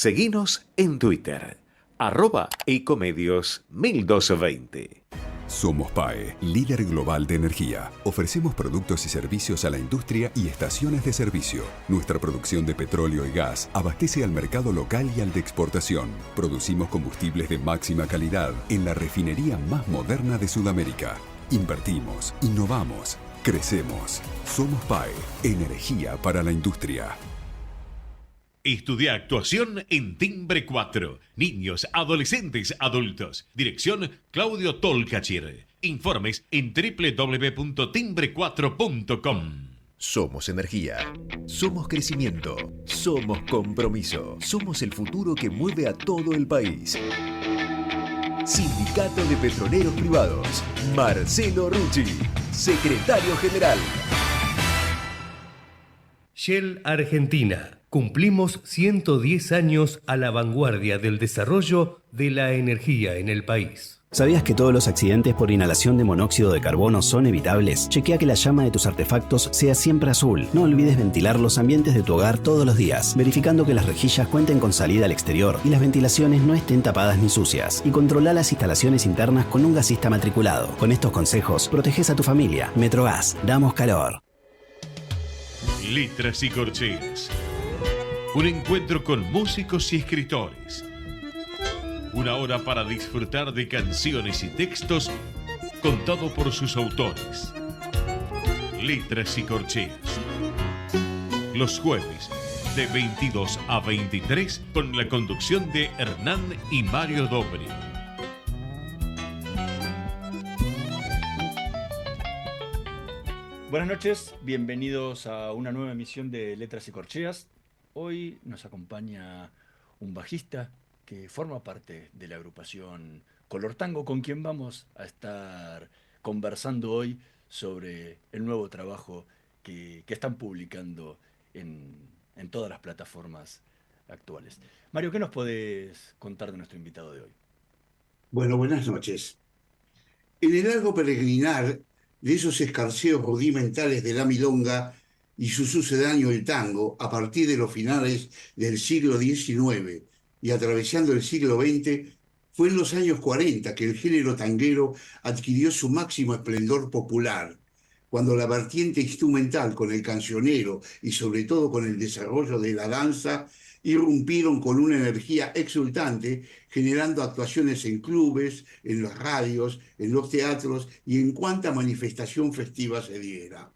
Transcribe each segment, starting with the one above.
Seguinos en Twitter, @ecomedios 1220. Somos PAE, líder global de energía. Ofrecemos productos y servicios a la industria y estaciones de servicio. Nuestra producción de petróleo y gas abastece al mercado local y al de exportación. Producimos combustibles de máxima calidad en la refinería más moderna de Sudamérica. Invertimos, innovamos, crecemos. Somos PAE, energía para la industria. Estudia actuación en Timbre 4. Niños, adolescentes, adultos. Dirección Claudio Tolcachir. Informes en www.timbre4.com. Somos energía. Somos crecimiento. Somos compromiso. Somos el futuro que mueve a todo el país. Sindicato de Petroleros Privados. Marcelo Rucci, secretario general. Shell Argentina. Cumplimos 110 años a la vanguardia del desarrollo de la energía en el país. ¿Sabías que todos los accidentes por inhalación de monóxido de carbono son evitables? Chequea que la llama de tus artefactos sea siempre azul. No olvides ventilar los ambientes de tu hogar todos los días, verificando que las rejillas cuenten con salida al exterior y las ventilaciones no estén tapadas ni sucias. Y controla las instalaciones internas con un gasista matriculado. Con estos consejos, proteges a tu familia. Metrogas, damos calor. Letras y corcheas. Un encuentro con músicos y escritores. Una hora para disfrutar de canciones y textos contado por sus autores. Letras y corcheas. Los jueves de 22 a 23 con la conducción de Hernán y Mario Dobri. Buenas noches, bienvenidos a una nueva emisión de Letras y Corcheas. Hoy nos acompaña un bajista que forma parte de la agrupación Color Tango, con quien vamos a estar conversando hoy sobre el nuevo trabajo que están publicando en todas las plataformas actuales. Mario, ¿qué nos podés contar de nuestro invitado de hoy? Bueno, buenas noches. En el largo peregrinar de esos escarceos rudimentales de la milonga y su sucedáneo el tango, a partir de los finales del siglo XIX y atravesando el siglo XX, fue en los años 40 que el género tanguero adquirió su máximo esplendor popular, cuando la vertiente instrumental con el cancionero y sobre todo con el desarrollo de la danza irrumpieron con una energía exultante, generando actuaciones en clubes, en las radios, en los teatros y en cuanta manifestación festiva se diera.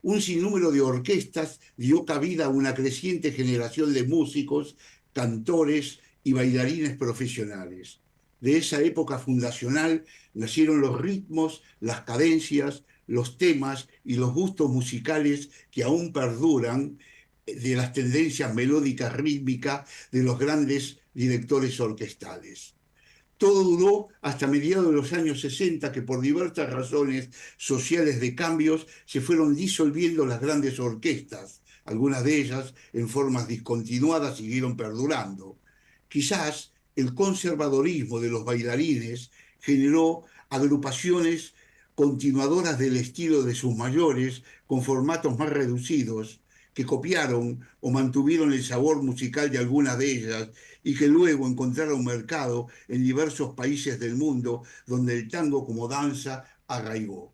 Un sinnúmero de orquestas dio cabida a una creciente generación de músicos, cantores y bailarines profesionales. De esa época fundacional nacieron los ritmos, las cadencias, los temas y los gustos musicales que aún perduran de las tendencias melódicas rítmicas de los grandes directores orquestales. Todo duró hasta mediados de los años 60, que por diversas razones sociales de cambios se fueron disolviendo las grandes orquestas. Algunas de ellas, en formas discontinuadas, siguieron perdurando. Quizás el conservadorismo de los bailarines generó agrupaciones continuadoras del estilo de sus mayores, con formatos más reducidos, que copiaron o mantuvieron el sabor musical de algunas de ellas y que luego encontraron mercado en diversos países del mundo donde el tango como danza arraigó.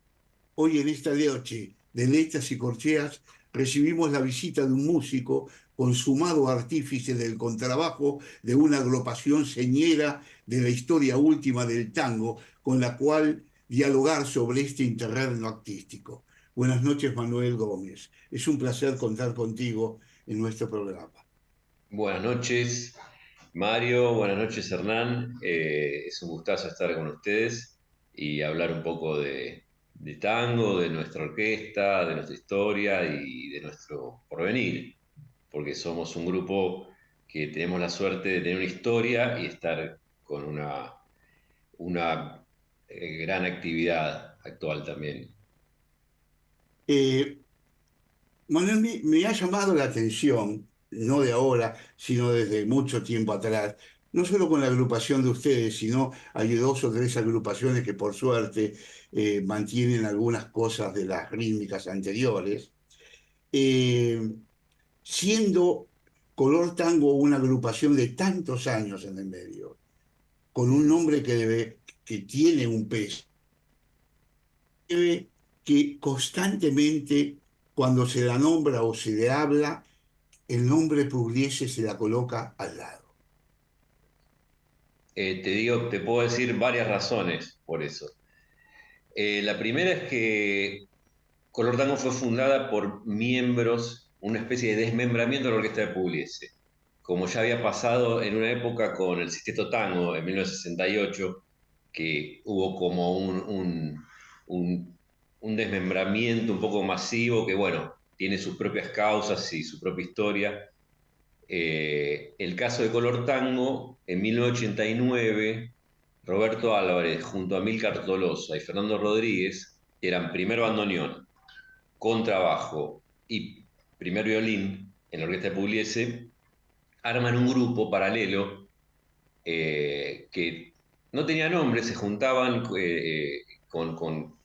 Hoy en esta noche de Letras y Corcheas recibimos la visita de un músico consumado artífice del contrabajo de una agrupación señera de la historia última del tango, con la cual dialogar sobre este interregno artístico. Buenas noches, Manuel Gómez. Es un placer contar contigo en nuestro programa. Buenas noches, Mario. Buenas noches, Hernán. Es un gustazo estar con ustedes y hablar un poco de tango, de nuestra orquesta, de nuestra historia y de nuestro porvenir, porque somos un grupo que tenemos la suerte de tener una historia y estar con una gran actividad actual también. Manuel, me ha llamado la atención, no de ahora, sino desde mucho tiempo atrás, no solo con la agrupación de ustedes, sino hay dos o tres agrupaciones que por suerte mantienen algunas cosas de las rítmicas anteriores, siendo Color Tango, una agrupación de tantos años en el medio, con un nombre que tiene un peso, que constantemente, cuando se la nombra o se le habla, el nombre Pugliese se la coloca al lado. Te puedo decir varias razones por eso. La primera es que Color Tango fue fundada por miembros, una especie de desmembramiento de la orquesta de Pugliese. Como ya había pasado en una época con el Sexteto Tango en 1968, que hubo como un desmembramiento un poco masivo que, bueno, tiene sus propias causas y su propia historia. El caso de Color Tango, en 1989, Roberto Álvarez junto a Amílcar Tolosa y Fernando Rodríguez eran primer bandoneón, contrabajo y primer violín en la orquesta de Pugliese, arman un grupo paralelo que no tenía nombre, se juntaban con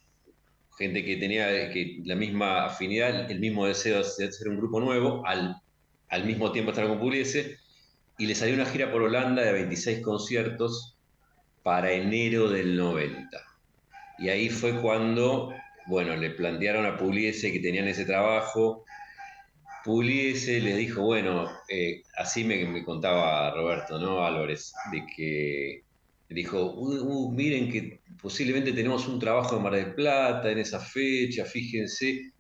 gente que tenía la misma afinidad, el mismo deseo de hacer un grupo nuevo, al mismo tiempo estar con Pugliese, y le salió una gira por Holanda de 26 conciertos para enero del 90. Y ahí fue cuando, bueno, le plantearon a Pugliese que tenían ese trabajo. Pugliese le dijo, bueno, así me contaba Roberto, ¿no? Álvarez, de que dijo, miren que posiblemente tenemos un trabajo en Mar del Plata en esa fecha, fíjense,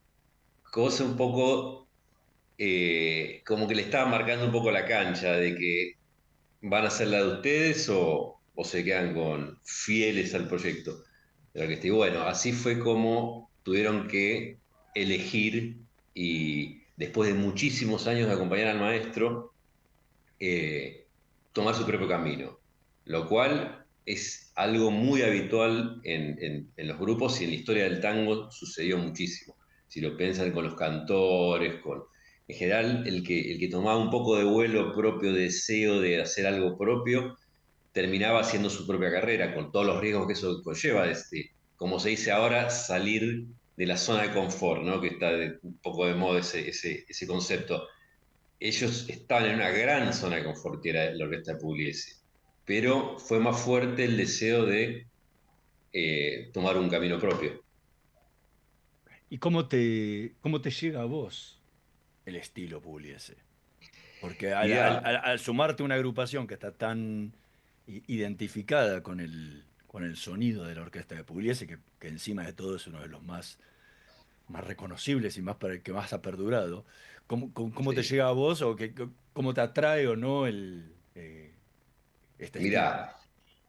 cosa un poco como que le estaba marcando un poco la cancha de que van a ser la de ustedes o se quedan con fieles al proyecto. Pero que bueno, así fue como tuvieron que elegir y después de muchísimos años de acompañar al maestro, tomar su propio camino, lo cual es algo muy habitual en los grupos y en la historia del tango sucedió muchísimo. Si lo piensan con los cantores, en general el que tomaba un poco de vuelo propio, deseo de hacer algo propio, terminaba haciendo su propia carrera, con todos los riesgos que eso conlleva, como se dice ahora, salir de la zona de confort, ¿no? Que está un poco de moda ese concepto. Ellos estaban en una gran zona de confort, que era la orquesta de Pugliese, pero fue más fuerte el deseo de tomar un camino propio. ¿Y cómo te llega a vos el estilo Pugliese? Porque Mirá, al sumarte a una agrupación que está tan identificada con el sonido de la orquesta de Pugliese, que encima de todo es uno de los más reconocibles y más para el que más ha perdurado, ¿cómo te sí. llega a vos o cómo te atrae o no este estilo? Mirá,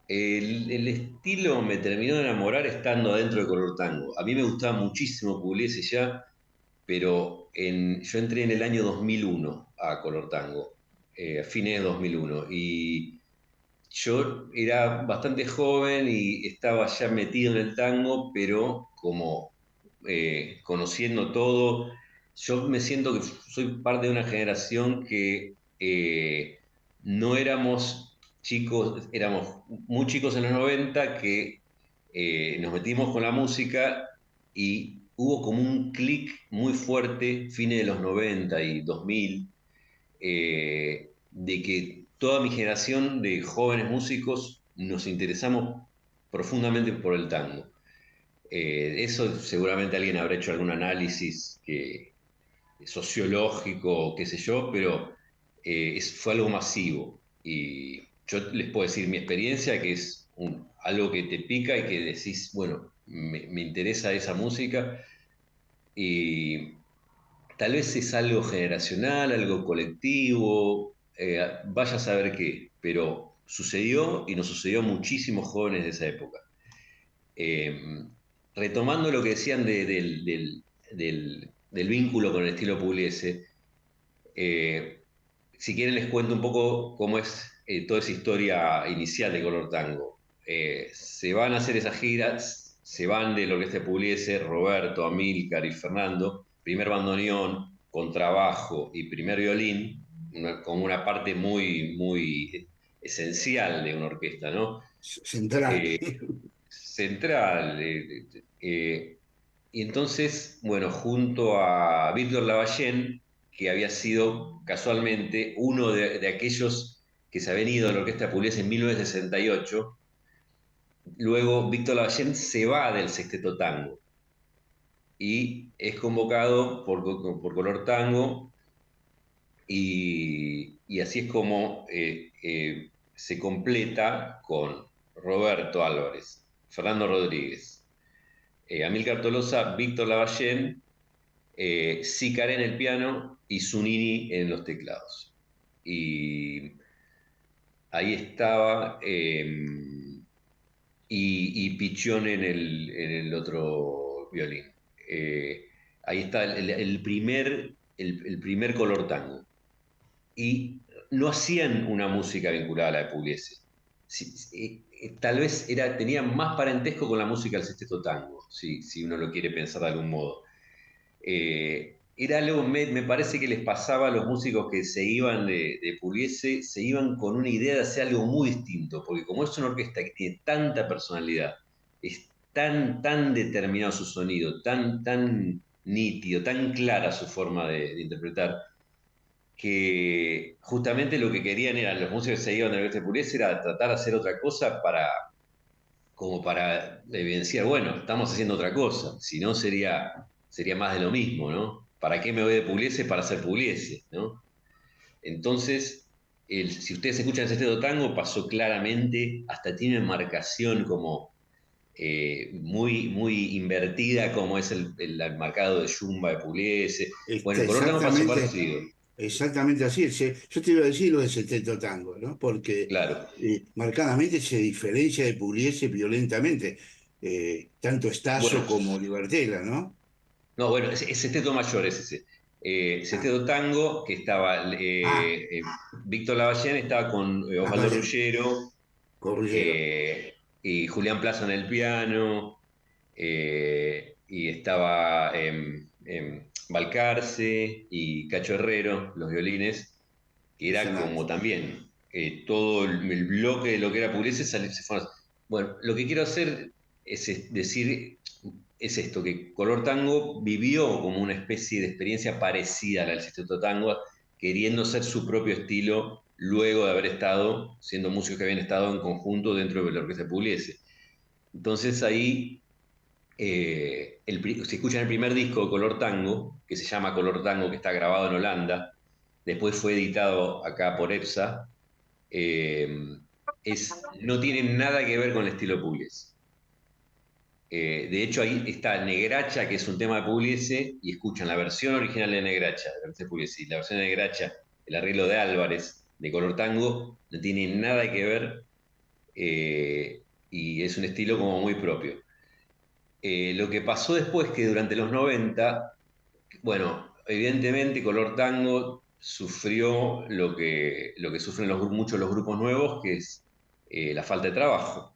el estilo me terminó de enamorar estando adentro de Color Tango. A mí me gustaba muchísimo Pugliese ya, pero yo entré en el año 2001 a Color Tango, a fines de 2001, y yo era bastante joven y estaba ya metido en el tango, pero como conociendo todo, yo me siento que soy parte de una generación que no éramos chicos, éramos muy chicos en los 90 que nos metimos con la música y hubo como un clic muy fuerte, fines de los 90 y 2000, de que toda mi generación de jóvenes músicos nos interesamos profundamente por el tango. Eso seguramente alguien habrá hecho algún análisis sociológico, qué sé yo, pero fue algo masivo. Y yo les puedo decir mi experiencia, que es algo que te pica y que decís, bueno, me interesa esa música. Y tal vez es algo generacional, algo colectivo, vaya a saber qué, pero sucedió y nos sucedió a muchísimos jóvenes de esa época. Eh, Retomando lo que decían del vínculo con el estilo Pugliese, eh, si quieren les cuento un poco cómo es toda esa historia inicial de Color Tango. Se van a hacer esas giras, se van de la orquesta de Pugliese, Roberto, Amílcar y Fernando, primer bandoneón, contrabajo y primer violín, como una parte muy esencial de una orquesta, ¿no? Central. Central. Y entonces, bueno, junto a Víctor Lavallén, que había sido casualmente uno de aquellos que se habían ido de la Orquesta Pugliese en 1968. Luego Víctor Lavallén se va del Sexteto Tango y es convocado por Color Tango, y así es como se completa con Roberto Álvarez, Fernando Rodríguez, Amílcar Tolosa, Víctor Lavallén, Sicaré en el piano y Zunini en los teclados. Y ahí estaba, y Pichón en el otro violín. Ahí está el primer Color Tango. Y no hacían una música vinculada a la de Pugliese. Tal vez tenía más parentesco con la música del Sexteto Tango, si uno lo quiere pensar de algún modo. Era algo, me parece que les pasaba a los músicos que se iban de Pugliese, se iban con una idea de hacer algo muy distinto, porque como es una orquesta que tiene tanta personalidad, es tan determinado su sonido, tan nítido, tan clara su forma de interpretar, que justamente lo que querían eran los músicos que se iban de la orquesta de Pugliese era tratar de hacer otra cosa como para evidenciar, bueno, estamos haciendo otra cosa, si no sería más de lo mismo, ¿no? ¿Para qué me voy de Pugliese? Para hacer Pugliese, ¿no? Entonces, si ustedes escuchan el Sexteto Tango, pasó claramente, hasta tiene una marcación como muy invertida, como es el marcado de Yumba de Pugliese. Bueno, el Color Tango pasó parecido. Exactamente así. Yo te iba a decir lo del Sexteto Tango, ¿no? Porque Claro. marcadamente se diferencia de Pugliese violentamente, tanto Stasso Bueno, como Libertela, ¿no? no, bueno, es Sexteto Mayor, es ese. Ah, Sexteto Tango, que estaba ah, Víctor Lavallén, estaba con Osvaldo Lavallén, Ruggiero, con Ruggiero. y Julián Plaza en el piano, y estaba Balcarce y Cacho Herrero, los violines, que era como Impresionante. también todo el bloque de lo que era Pugliese se fueron. Bueno, lo que quiero hacer decir es esto, que Color Tango vivió como una especie de experiencia parecida a la del Sexteto Tango, queriendo ser su propio estilo luego de haber estado siendo músicos que habían estado en conjunto dentro de la orquesta de Pugliese. Entonces ahí, si escuchan el primer disco de Color Tango, que se llama Color Tango, que está grabado en Holanda, después fue editado acá por EPSA, eh, no tiene nada que ver con el estilo Pugliese. De hecho, ahí está Negracha, que es un tema de Pugliese, y escuchan la versión original de Negracha, de Pugliese, y la versión de Negracha, el arreglo de Álvarez, de Color Tango, no tiene nada que ver, y es un estilo como muy propio. Lo que pasó después, que durante los 90, bueno, evidentemente Color Tango sufrió lo que sufren muchos los grupos nuevos, que es la falta de trabajo.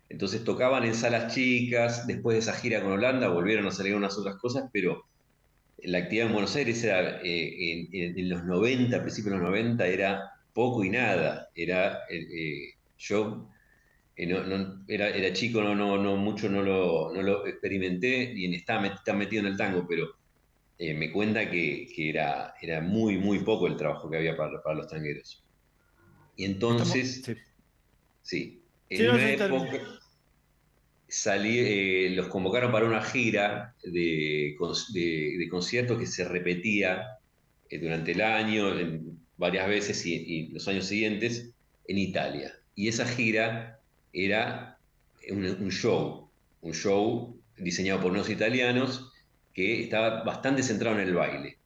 Entonces tocaban en salas chicas, después de esa gira con Holanda volvieron a salir unas otras cosas, pero la actividad en Buenos Aires era, en los 90, a principios de los 90, era poco y nada. Yo era chico, mucho no lo experimenté y estaba metido en el tango, pero me cuenta que era muy poco el trabajo que había para los tangueros. Y Estamos. entonces, Sí. sí, Sí, en no, una sí, época los convocaron para una gira de conciertos que se repetía durante el año, varias veces y los años siguientes en Italia. Y esa gira era un show diseñado por unos italianos que estaba bastante centrado en el baile.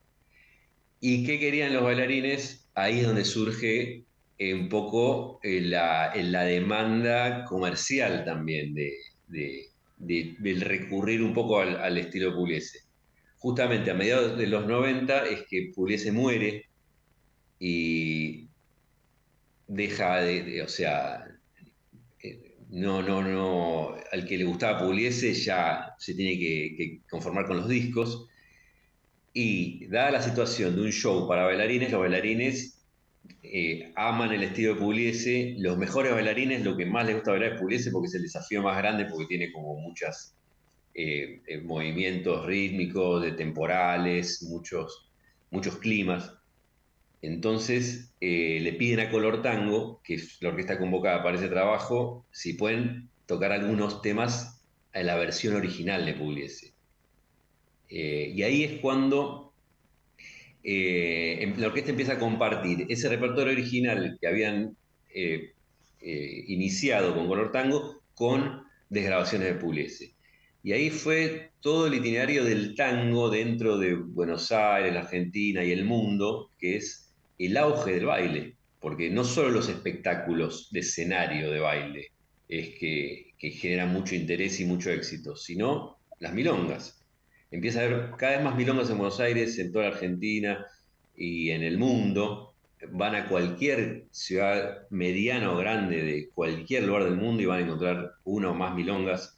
¿Y qué querían los bailarines? Ahí es donde surge un poco la demanda comercial también del recurrir un poco al estilo Pugliese. Justamente a mediados de los 90 es que Pugliese muere y deja o sea, no, al que le gustaba Pugliese ya se tiene que conformar con los discos. Y dada la situación de un show para bailarines, los bailarines aman el estilo de Pugliese. Los mejores bailarines, lo que más les gusta bailar es Pugliese porque es el desafío más grande, porque tiene como muchos movimientos rítmicos, de temporales, muchos muchos climas. Entonces le piden a Color Tango, que es la orquesta convocada para ese trabajo, si pueden tocar algunos temas en la versión original de Pugliese. Y ahí es cuando la orquesta empieza a compartir ese repertorio original que habían eh, iniciado con Color Tango con desgrabaciones de Pugliese. Y ahí fue todo el itinerario del tango dentro de Buenos Aires, la Argentina y el mundo, que es el auge del baile, porque no solo los espectáculos de escenario de baile es que generan mucho interés y mucho éxito, sino las milongas. Empieza a haber cada vez más milongas en Buenos Aires, en toda la Argentina y en el mundo. Van a cualquier ciudad mediana o grande de cualquier lugar del mundo y van a encontrar una o más milongas.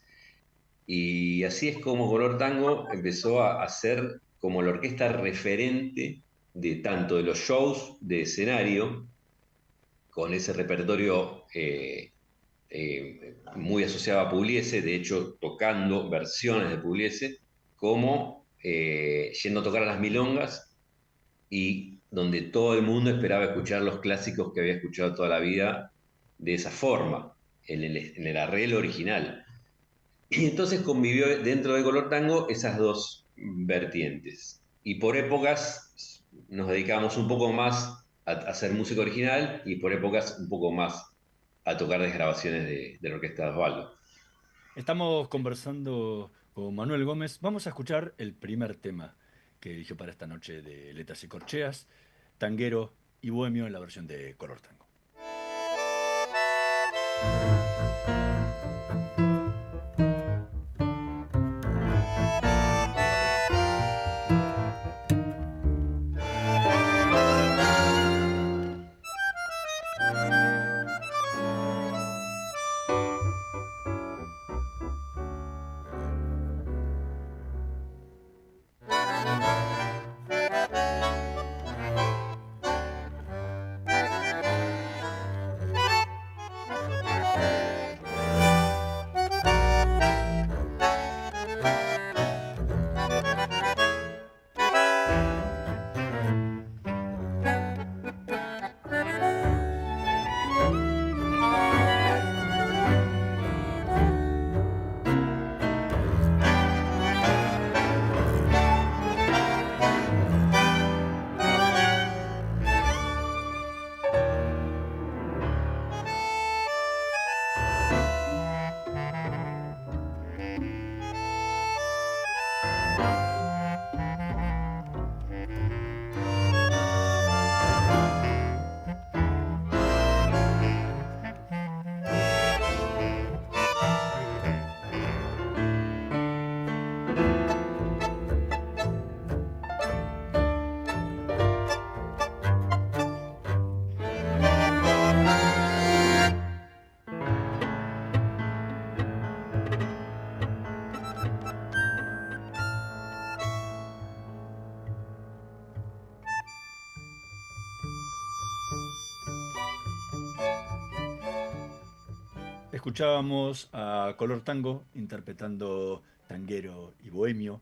Y así es como Color Tango empezó a ser como la orquesta referente de tanto de los shows de escenario, con ese repertorio muy asociado a Pugliese, de hecho tocando versiones de Pugliese, como yendo a tocar a las milongas y donde todo el mundo esperaba escuchar los clásicos que había escuchado toda la vida de esa forma, en el arreglo original. Y entonces convivió dentro de Color Tango esas dos vertientes. Y por épocas nos dedicábamos un poco más a hacer música original y por épocas un poco más a tocar desgrabaciones de la orquesta de Osvaldo. Estamos conversando con Manuel Gómez. Vamos a escuchar el primer tema que eligió para esta noche de Letras y Corcheas, Tanguero y Bohemio en la versión de Color Tango. Escuchábamos a Color Tango interpretando Tanguero y Bohemio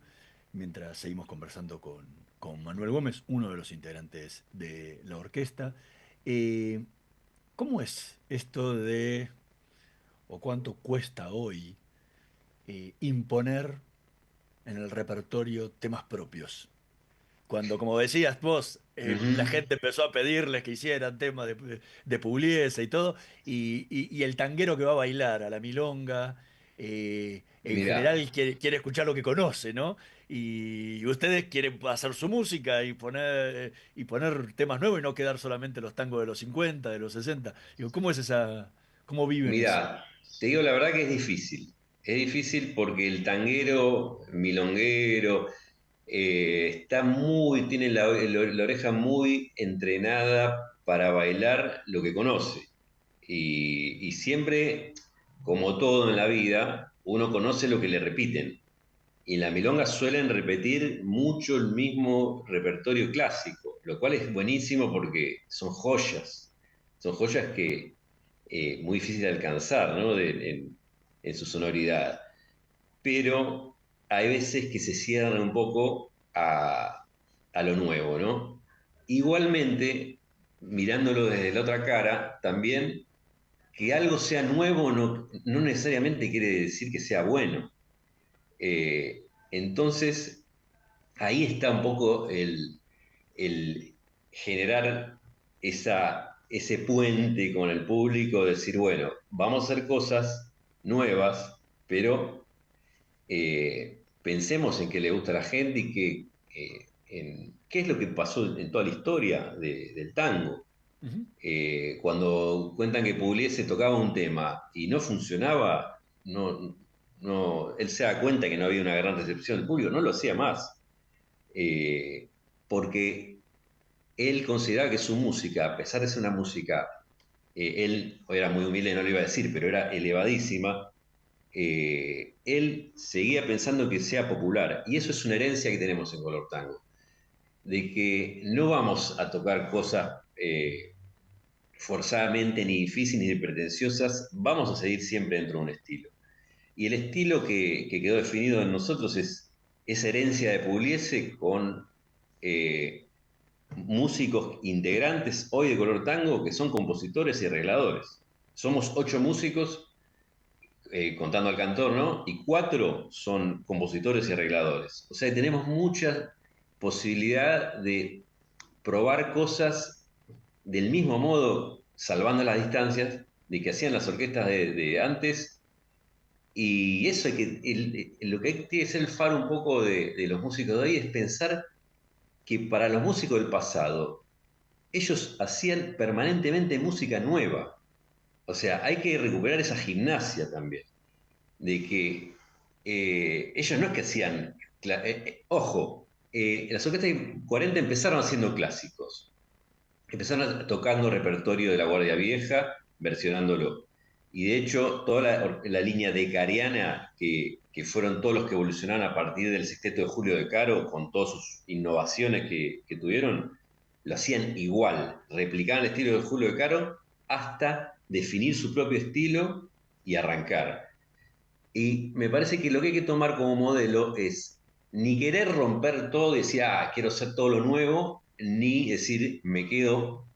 mientras seguimos conversando con Manuel Gómez, uno de los integrantes de la orquesta. Eh, ¿Cómo es esto de, o cuánto cuesta hoy, imponer en el repertorio temas propios? Cuando, como decías vos, la gente empezó a pedirles que hicieran temas de Pugliese y todo, y el tanguero que va a bailar a la milonga, en Mira, general quiere escuchar lo que conoce, ¿no? Y ustedes quieren hacer su música y poner temas nuevos y no quedar solamente los tangos de los 50, de los 60. Digo, ¿cómo es cómo viven eso? mira, te digo la verdad que es difícil. Es difícil porque el tanguero, milonguero, tiene la oreja muy entrenada para bailar lo que conoce. Y siempre, como todo en la vida, uno conoce lo que le repiten. Y en la milonga suelen repetir mucho el mismo repertorio clásico, lo cual es buenísimo porque son joyas. Son joyas que muy difícil de alcanzar, ¿no? En su sonoridad. Pero hay veces que se cierran un poco a lo nuevo, ¿no? Igualmente, mirándolo desde la otra cara, también que algo sea nuevo no necesariamente quiere decir que sea bueno. Entonces, ahí está un poco el generar ese puente con el público, decir, bueno, vamos a hacer cosas nuevas, pero pensemos en qué le gusta a la gente y en qué es lo que pasó en toda la historia del tango. Ujú. Cuando cuentan que Pugliese tocaba un tema y no funcionaba, él se da cuenta que no había una gran recepción del público, no lo hacía más, eh, porque él consideraba que su música, a pesar de ser una música, él era muy humilde, no lo iba a decir, pero era elevadísima, él seguía pensando que sea popular, y eso es una herencia que tenemos en Color Tango, de que no vamos a tocar cosas forzadamente ni difíciles ni pretenciosas, vamos a seguir siempre dentro de un estilo. Y el estilo que quedó definido en nosotros es esa herencia de Pugliese con músicos integrantes hoy de Color Tango que son compositores y arregladores. Somos 8 músicos, contando al cantor, ¿no? Y 4 son compositores y arregladores. O sea, tenemos mucha posibilidad de probar cosas del mismo modo, salvando las distancias, de que hacían las orquestas de antes. Y eso hay lo que tiene que ser el faro un poco de los músicos de hoy es pensar que para los músicos del pasado, ellos hacían permanentemente música nueva. O sea, hay que recuperar esa gimnasia también, de que ellos no es que hacían, ojo, las orquestas de 40 empezaron haciendo clásicos, empezaron tocando repertorio de la Guardia Vieja, versionándolo. Y de hecho, toda la línea decariana, que fueron todos los que evolucionaron a partir del sexteto de Julio de Caro, con todas sus innovaciones que tuvieron, lo hacían igual, replicaban el estilo de Julio de Caro hasta definir su propio estilo y arrancar. Y me parece que lo que hay que tomar como modelo es ni querer romper todo y decir, quiero hacer todo lo nuevo, ni decir, me quedo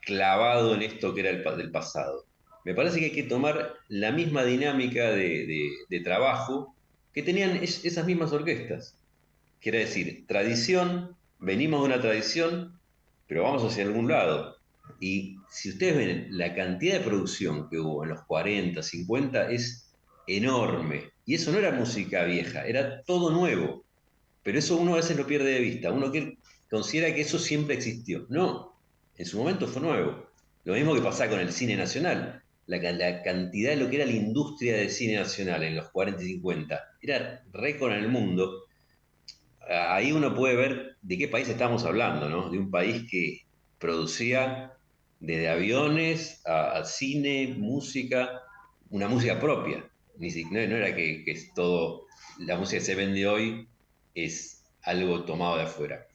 clavado en esto que era del pasado. Me parece que hay que tomar la misma dinámica de trabajo que tenían esas mismas orquestas. Quiere decir, tradición, venimos de una tradición, pero vamos hacia algún lado. Y si ustedes ven la cantidad de producción que hubo en los 40, 50, es enorme. Y eso no era música vieja, era todo nuevo. Pero eso uno a veces lo pierde de vista. Uno que considera que eso siempre existió. No, en su momento fue nuevo. Lo mismo que pasaba con el cine nacional. La cantidad de lo que era la industria del cine nacional en los 40 y 50 era récord en el mundo. Ahí uno puede ver de qué país estamos hablando, ¿no? De un país que producía desde aviones a cine, música, una música propia. No era que es todo, la música que se vende hoy es algo tomado de afuera,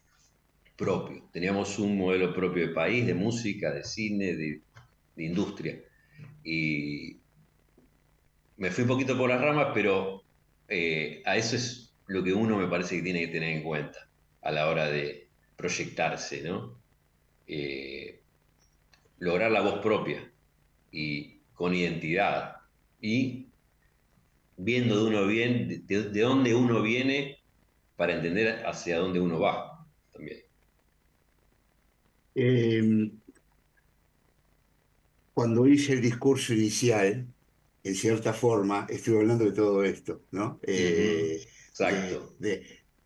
propio. Teníamos un modelo propio de país, de música, de cine, de industria. Y me fui un poquito por las ramas, pero a eso es lo que uno me parece que tiene que tener en cuenta a la hora de proyectarse, ¿no? Eh, Lograr la voz propia y con identidad y viendo de uno bien, de dónde uno viene para entender hacia dónde uno va también. Eh, Cuando hice el discurso inicial, en cierta forma, estuve hablando de todo esto, ¿no? Ujú. Exacto.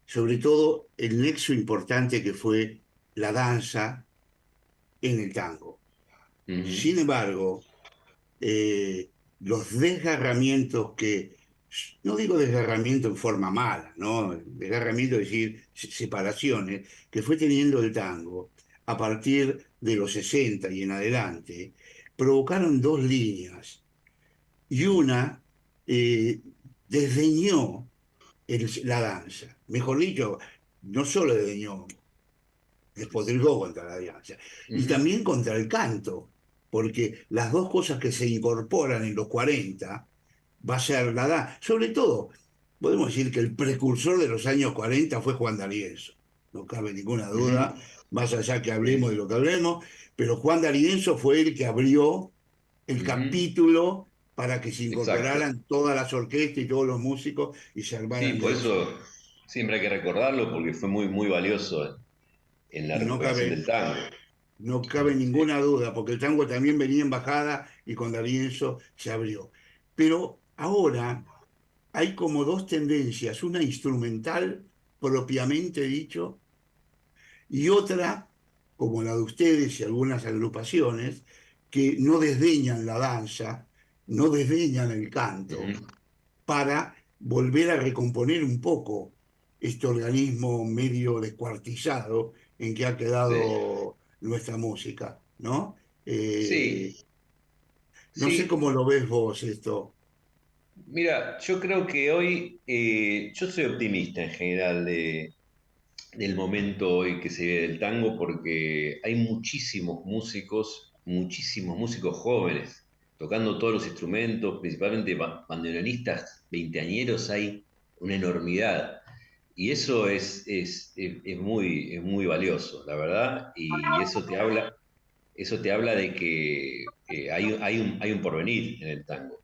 Sobre todo el nexo importante que fue la danza en el tango. Ujú. Sin embargo, los desgarramientos no digo desgarramiento en forma mala, ¿no? Desgarramiento es decir, separaciones que fue teniendo el tango a partir de los 60 y en adelante, provocaron dos líneas. Y una eh, desdeñó la danza. Mejor dicho, no solo desdeñó, despotricó contra la danza, y Ujú. también contra el canto, porque las dos cosas que se incorporan en los 40 va a ser la danza. Sobre todo, podemos decir que el precursor de los años 40 fue Juan D'Arienzo. no cabe ninguna duda, más allá que hablemos de lo que hablemos, pero Juan D'Arienzo fue el que abrió el capítulo para que se Exacto. incorporaran todas las orquestas y todos los músicos y se Sí, armaran por de eso. eso siempre hay que recordarlo porque fue muy, muy valioso en la Y recuperación del tango. no cabe ninguna duda, porque el tango también venía en bajada y con D'Arienzo se abrió. Pero ahora hay como dos tendencias, una instrumental propiamente dicho y otra, como la de ustedes y algunas agrupaciones, que no desdeñan la danza, no desdeñan el canto, Ujú. para volver a recomponer un poco este organismo medio descuartizado en que ha Sí. quedado nuestra música, ¿no? Sí, No sé sí. cómo lo ves vos esto. Mira, yo creo que hoy, yo soy optimista en general del momento hoy que se vive del tango porque hay muchísimos músicos jóvenes tocando todos los instrumentos, principalmente bandoneonistas, veinteañeros, hay una enormidad. Y eso es muy valioso, la verdad, y eso te habla de que hay un porvenir en el tango.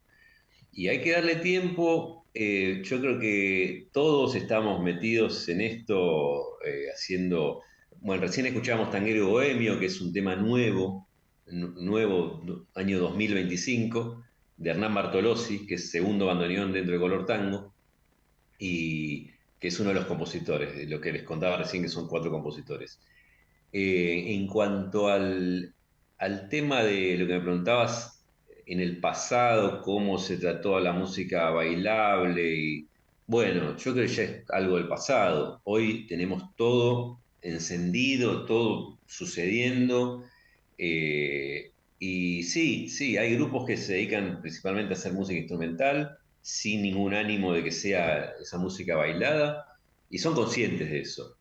Y hay que darle tiempo. Yo creo que todos estamos metidos en esto, haciendo. Bueno, recién escuchábamos Tanguero Bohemio, que es un tema nuevo, año 2025, de Hernán Bartolozzi, que es segundo bandoneón dentro de Color Tango, y que es uno de los compositores, de lo que les contaba recién, que son 4 compositores. En cuanto al tema de lo que me preguntabas en el pasado, cómo se trató a la música bailable, y bueno, yo creo que ya es algo del pasado. Hoy tenemos todo encendido, todo sucediendo. Y sí, sí, hay grupos que se dedican principalmente a hacer música instrumental, sin ningún ánimo de que sea esa música bailada, y son conscientes de eso.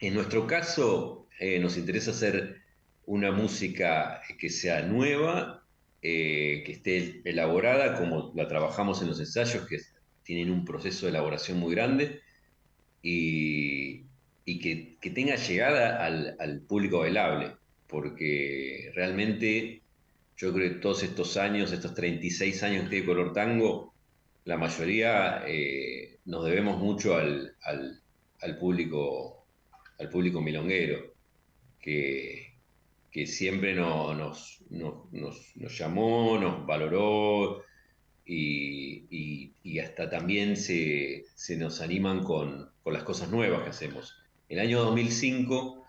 En nuestro caso, nos interesa hacer una música que sea nueva, que esté elaborada como la trabajamos en los ensayos, que tienen un proceso de elaboración muy grande y, que tenga llegada al público bailable, porque realmente yo creo que todos estos años, estos 36 años que tiene Color Tango, la mayoría nos debemos mucho al público milonguero, que, que siempre nos llamó, nos valoró y hasta también se nos animan con las cosas nuevas que hacemos. El año 2005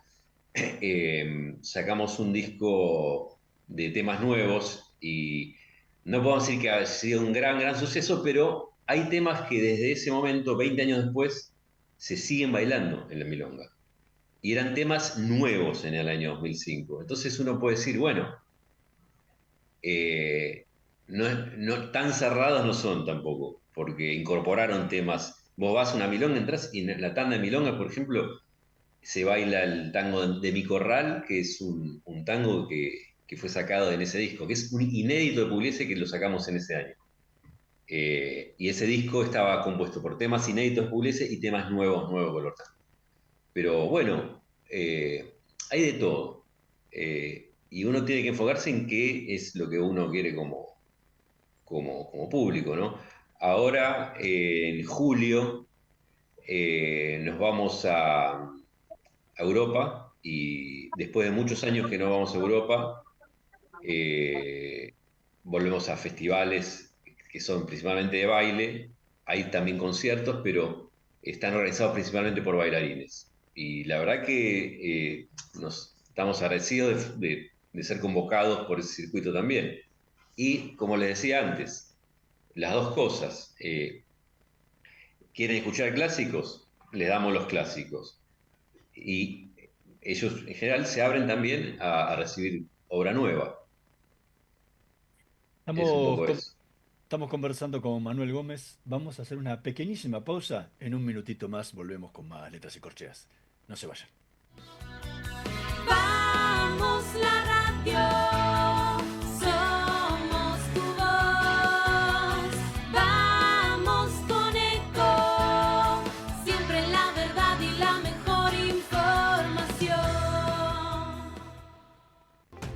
sacamos un disco de temas nuevos y no podemos decir que ha sido un gran suceso, pero hay temas que desde ese momento, 20 años después, se siguen bailando en la milonga. Y eran temas nuevos en el año 2005. Entonces uno puede decir, bueno, eh, no tan cerrados no son tampoco, porque incorporaron temas. Vos vas a una milonga, entras y en la tanda de milonga, por ejemplo, se baila el tango de Mi Corral, que es un tango que fue sacado en ese disco, que es un inédito de Pugliese que lo sacamos en ese año. Y ese disco estaba compuesto por temas inéditos de Pugliese y temas nuevos Color Tango. Pero bueno, hay de todo. Y uno tiene que enfocarse en qué es lo que uno quiere como público, ¿no? Ahora, en julio, nos vamos a Europa y después de muchos años que no vamos a Europa, eh, volvemos a festivales que son principalmente de baile, hay también conciertos, pero están organizados principalmente por bailarines. Y la verdad que nos estamos agradecidos de ser convocados por ese circuito también. Y como les decía antes, las dos cosas. ¿Quieren escuchar clásicos? Les damos los clásicos. Y ellos en general se abren también a recibir obra nueva. Es un Estamos, poco con- eso. estamos conversando con Manuel Gómez. Vamos a hacer una pequeñísima pausa. En un minutito más volvemos con más letras y corcheas. No se vayan. Vamos la radio, somos tu voz. Vamos con eco, siempre la verdad y la mejor información.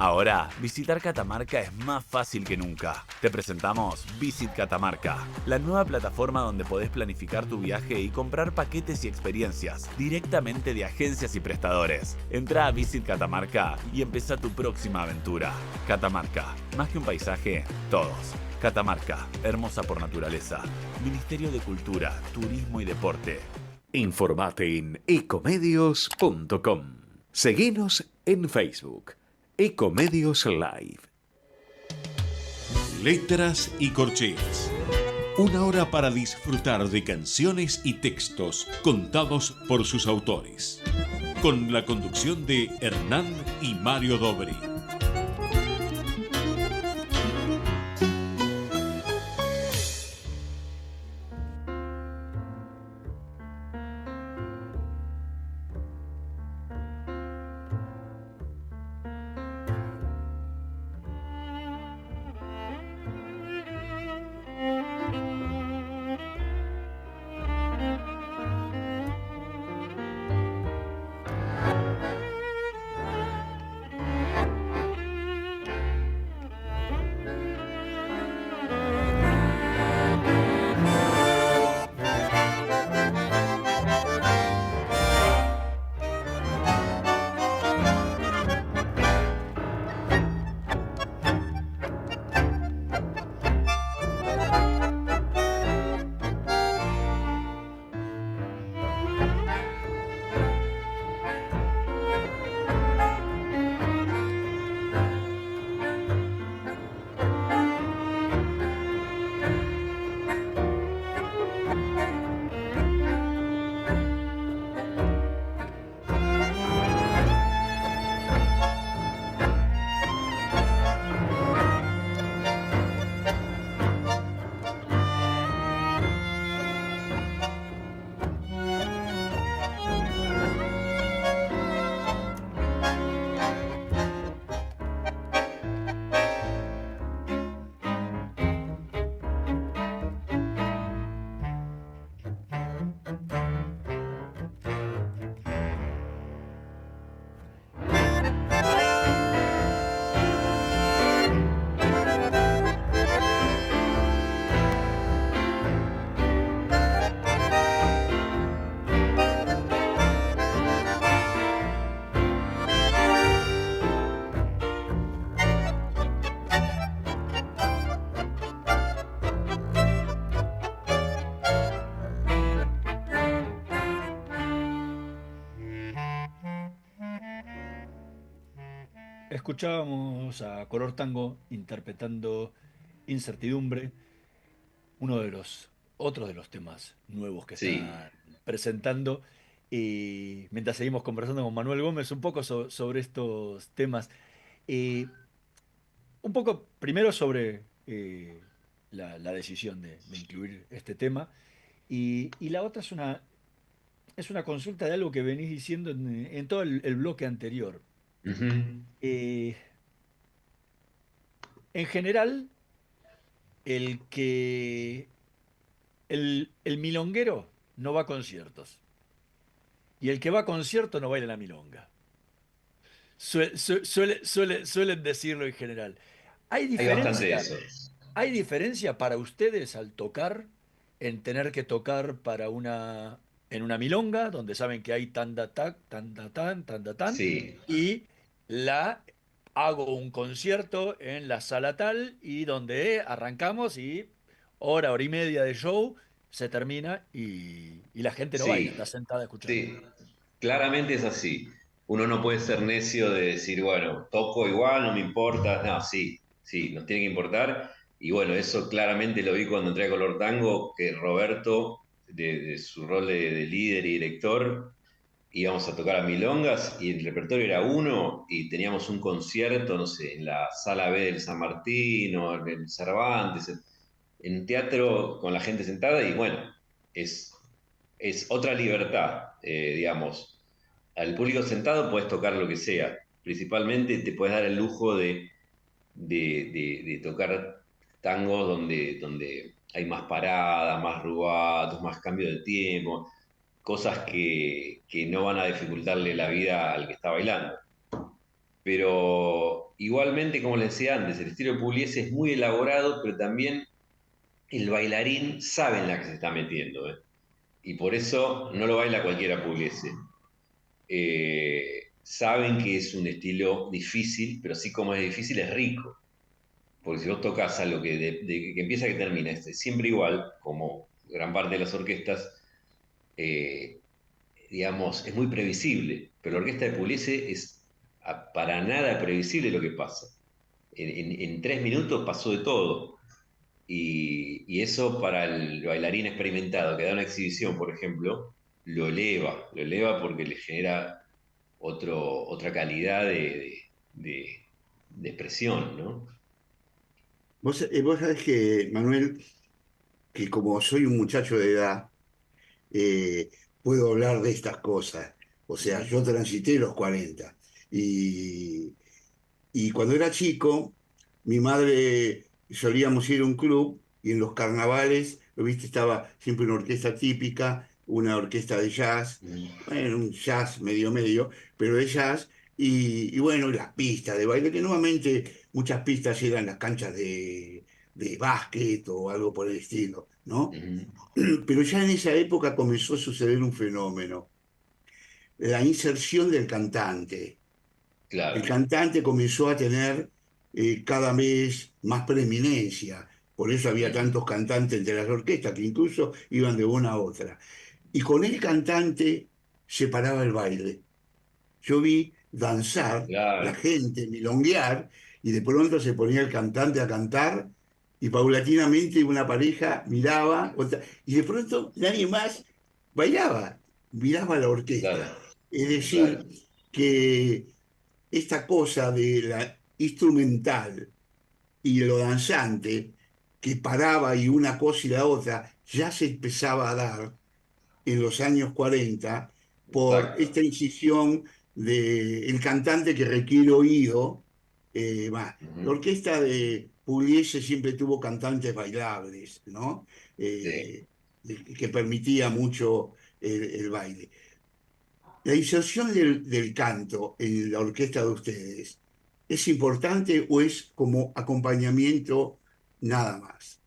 Ahora, visitar Catamarca es más fácil que nunca. Te presentamos Visit Catamarca, la nueva plataforma donde podés planificar tu viaje y comprar paquetes y experiencias directamente de agencias y prestadores. Entra a Visit Catamarca y empezá tu próxima aventura. Catamarca, más que un paisaje, todos. Catamarca, hermosa por naturaleza. Ministerio de Cultura, Turismo y Deporte. Informate en ecomedios.com. Seguinos en Facebook. Ecomedios Live. Letras y corcheas. Una hora para disfrutar de canciones y textos contados por sus autores. Con la conducción de Hernán y Mario Dobri. Escuchábamos a Color Tango interpretando Incertidumbre, uno de los otros de los temas nuevos que Sí. están presentando. Y mientras seguimos conversando con Manuel Gómez un poco sobre estos temas, eh, un poco primero sobre la decisión de incluir este tema, y la otra es una consulta de algo que venís diciendo en todo el bloque anterior. Ujú. Eh, en general, el que el milonguero no va a conciertos y el que va a conciertos no baila la milonga. Suelen decirlo en general. ¿Hay Hay bastante de diferencia, eso. ¿Hay diferencia para ustedes al tocar en tener que tocar en una milonga, donde saben que hay tanda tac, tanda tan, tanda tan, Sí. y hago un concierto en la sala tal y donde arrancamos y hora y media de show se termina y la gente no baila, está Sí, sentada escuchando? sí, claramente es así. Uno no puede ser necio de decir, bueno, toco igual, no me importa. No, sí, sí, nos tiene que importar. Y bueno, eso claramente lo vi cuando entré a Color Tango, que Roberto, de su rol de líder y director, íbamos a tocar a milongas y el repertorio era uno y teníamos un concierto, no sé, en la sala B del San Martín o en el Cervantes, en teatro con la gente sentada y bueno, es, es otra libertad, digamos. Al público sentado puedes tocar lo que sea, principalmente te puedes dar el lujo de tocar tangos donde hay más paradas, más rubatos, más cambio de tiempo, cosas que no van a dificultarle la vida al que está bailando. pero igualmente, como les decía antes, el estilo de Pugliese es muy elaborado, pero también el bailarín sabe en la que se está metiendo, ¿eh? Y por eso no lo baila cualquiera Pugliese. Saben que es un estilo difícil, pero así como es difícil, es rico. Porque si vos tocas algo de que empieza a que termina, es siempre igual, como gran parte de las orquestas, eh, digamos, es muy previsible. Pero la orquesta de Pugliese es para nada previsible lo que pasa. En 3 minutos pasó de todo. Y eso para el bailarín experimentado que da una exhibición, por ejemplo, lo eleva porque le genera otra calidad de- de expresión, ¿no? Vos sabés que, Manuel, que como soy un muchacho de edad, eh, puedo hablar de estas cosas. O sea, yo transité los 40 y, y cuando era chico, mi madre solíamos ir a un club y en los carnavales, lo viste, estaba siempre una orquesta típica, una orquesta de jazz, bueno, un jazz medio medio, pero de jazz, y bueno, las pistas de baile, que nuevamente muchas pistas eran las canchas de básquet o algo por el estilo, ¿no? Ujú. Pero ya en esa época comenzó a suceder un fenómeno, la inserción del cantante. El Claro. cantante comenzó a tener cada vez más preeminencia, por eso había Ujú. tantos cantantes entre las orquestas que incluso iban de una a otra. Y con el cantante se paraba el baile. Yo vi danzar la Claro. gente, milonguear, y de pronto se ponía el cantante a cantar, y paulatinamente una pareja miraba, y de pronto nadie más bailaba, miraba la Claro. orquesta. Es Claro. decir, que esta cosa de la instrumental y lo danzante, que paraba y una cosa y la otra, ya se empezaba a dar en los años 40 por Exacto. esta incisión del cantante que requiere oído. La Ujú. orquesta de Pugliese siempre tuvo cantantes bailables, ¿no? Sí. Eh, que permitía mucho el baile. La inserción del canto en la orquesta de ustedes, ¿es importante o es como acompañamiento nada más?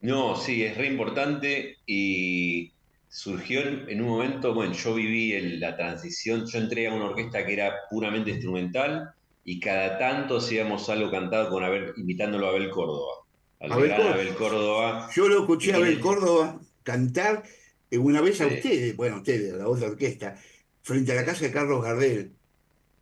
No, sí, es re importante y surgió en un momento, bueno, yo viví la transición, yo entré a una orquesta que era puramente instrumental y cada tanto hacíamos algo cantado con Abel, imitándolo a Abel Córdoba, al Abel gran Córdoba. Abel Córdoba, Yo lo que escuché a Abel tiene... Córdoba cantar una vez a Sí. ustedes, bueno, a ustedes, a la otra orquesta, frente a la casa de Carlos Gardel.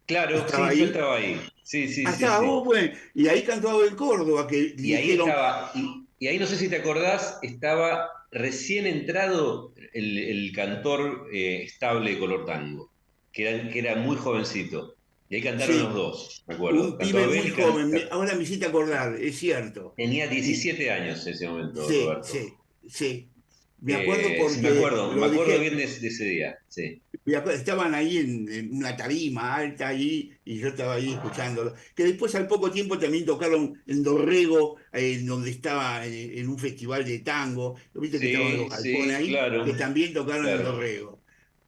Claro, ¿Estaba sí, yo ahí? estaba ahí. Sí, sí, Ah, sí, estaba sí. vos, bueno, y ahí cantó Abel Córdoba, que le Y ahí dijeron, estaba, y ahí no sé si te acordás, estaba recién entrado el cantor estable de color tango, que era muy jovencito. Y ahí cantaron los sí, dos, me acuerdo. un Cantó pibe Abel muy y joven, ahora me hiciste acordar, es cierto. tenía Y 17 años en ese momento, sí, Roberto. sí, sí. Me acuerdo Sí, porque me lo acuerdo dije, bien de ese día, sí. estaban ahí en una tarima alta ahí y yo estaba ahí escuchándolo. Que después al poco tiempo también tocaron en Dorrego, donde estaba en un festival de tango. ¿Lo viste que estaban los Sí, galpones sí, ahí? claro, Que también tocaron en claro. Dorrego.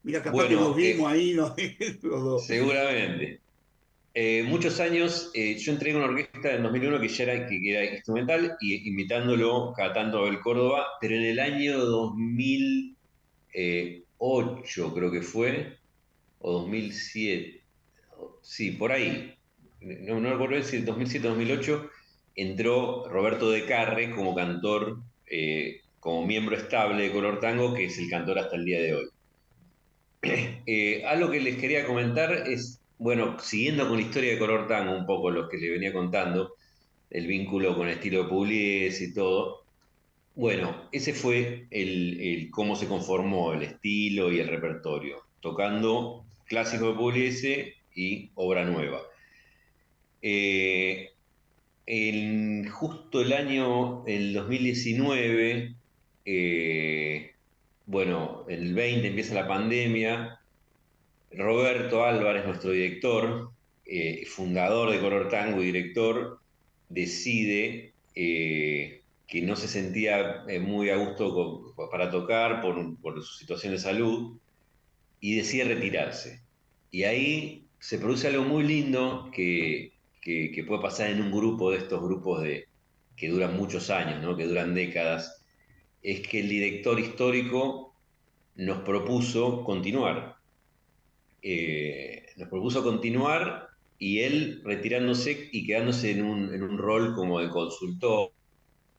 Mira, capaz que nos Bueno, vimos ahí, ¿no? Los dos. seguramente. Muchos años, yo entré en una orquesta en 2001 que era instrumental y imitándolo, cantando a Abel Córdoba, pero en el año 2008 creo que fue, o 2007, sí, por ahí, no recuerdo si 2007 o 2008, entró Roberto De Carre como cantor, como miembro estable de Color Tango, que es el cantor hasta el día de hoy. Algo que les quería comentar es, bueno, siguiendo con la historia de Color Tango, un poco lo que les venía contando, el vínculo con el estilo de Pugliese y todo. Bueno, ese fue el cómo se conformó el estilo y el repertorio, tocando clásicos de Pugliese y obra nueva. Eh, justo el 2019, bueno, en el 20 empieza la pandemia. Roberto Álvarez, nuestro director, fundador de Color Tango y director, decide que no se sentía muy a gusto para tocar por su situación de salud y decide retirarse. Y ahí se produce algo muy lindo que puede pasar en un grupo de estos grupos que duran muchos años, ¿no? Que duran décadas, es que el director histórico nos propuso continuar. Nos propuso continuar y él retirándose y quedándose en un rol como de consultor,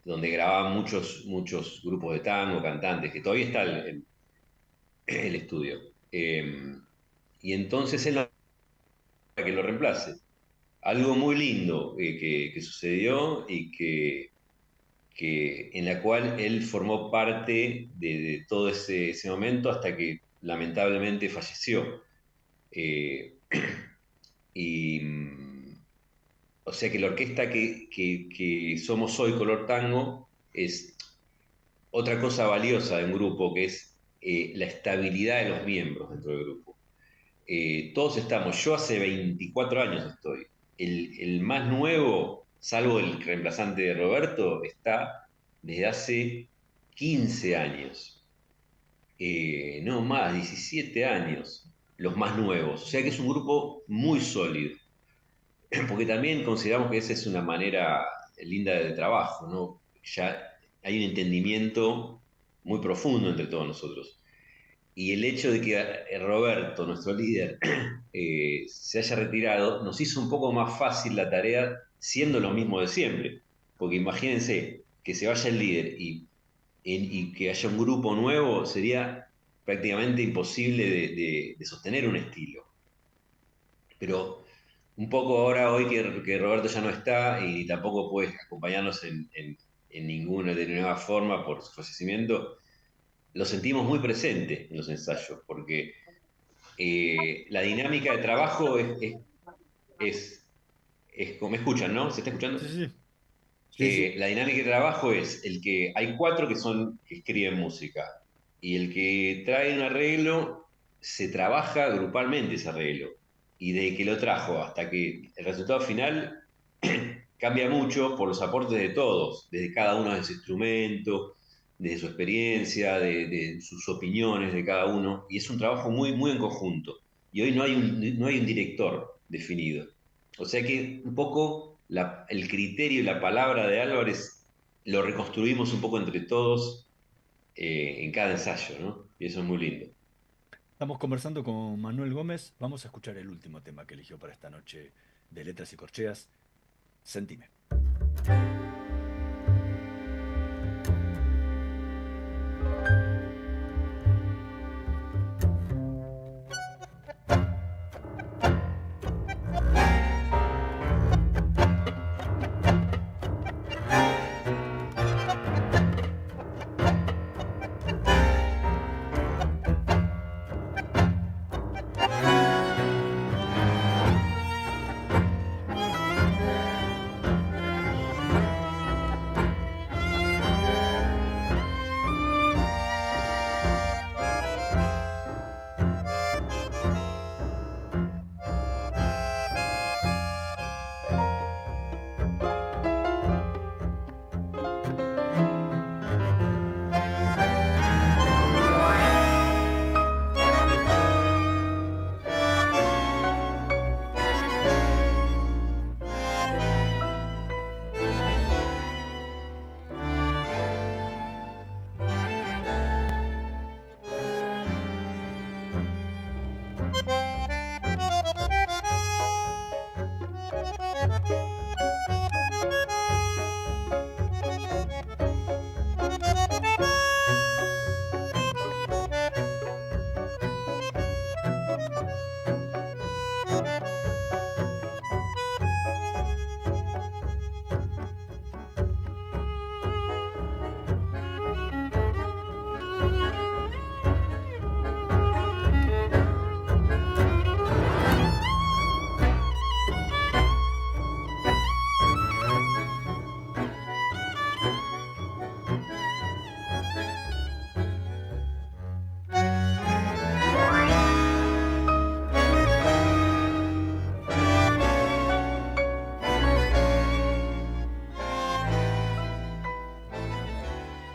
donde grababan muchos grupos de tango, cantantes, que todavía está el estudio. Y entonces él para que lo reemplace. Algo muy lindo que sucedió y en la cual él formó parte de todo ese momento hasta que lamentablemente falleció. Eh, y, o sea que la orquesta que somos hoy, Color Tango, es otra cosa valiosa de un grupo, que es la estabilidad de los miembros dentro del grupo. Todos estamos, yo hace 24 años estoy. El más nuevo, salvo el reemplazante de Roberto, está desde hace 15 años. No más, 17 años, los más nuevos. O sea que es un grupo muy sólido. Porque también consideramos que esa es una manera linda de trabajo, ¿no? Ya hay un entendimiento muy profundo entre todos nosotros. Y el hecho de que Roberto, nuestro líder, se haya retirado, nos hizo un poco más fácil la tarea siendo lo mismo de siempre. Porque imagínense que se vaya el líder y que haya un grupo nuevo, sería prácticamente imposible de sostener un estilo. Pero un poco ahora, hoy que Roberto ya no está y tampoco puede acompañarnos en ninguna determinada forma por su fallecimiento, lo sentimos muy presente en los ensayos, porque la dinámica de trabajo es como me escuchan, ¿no? ¿Se está escuchando? Sí, sí. Sí, sí. La dinámica de trabajo es el que hay cuatro que escriben música y el que trae un arreglo se trabaja grupalmente ese arreglo y de que lo trajo hasta que el resultado final cambia mucho por los aportes de todos, desde cada uno de su instrumento, de su experiencia, de sus opiniones de cada uno, y es un trabajo muy en conjunto. Y hoy no hay un director definido. O sea que un poco el criterio y la palabra de Álvarez lo reconstruimos un poco entre todos en cada ensayo, ¿no? Y eso es muy lindo. Estamos conversando con Manuel Gómez. Vamos a escuchar el último tema que eligió para esta noche de Letras y Corcheas. Sentime.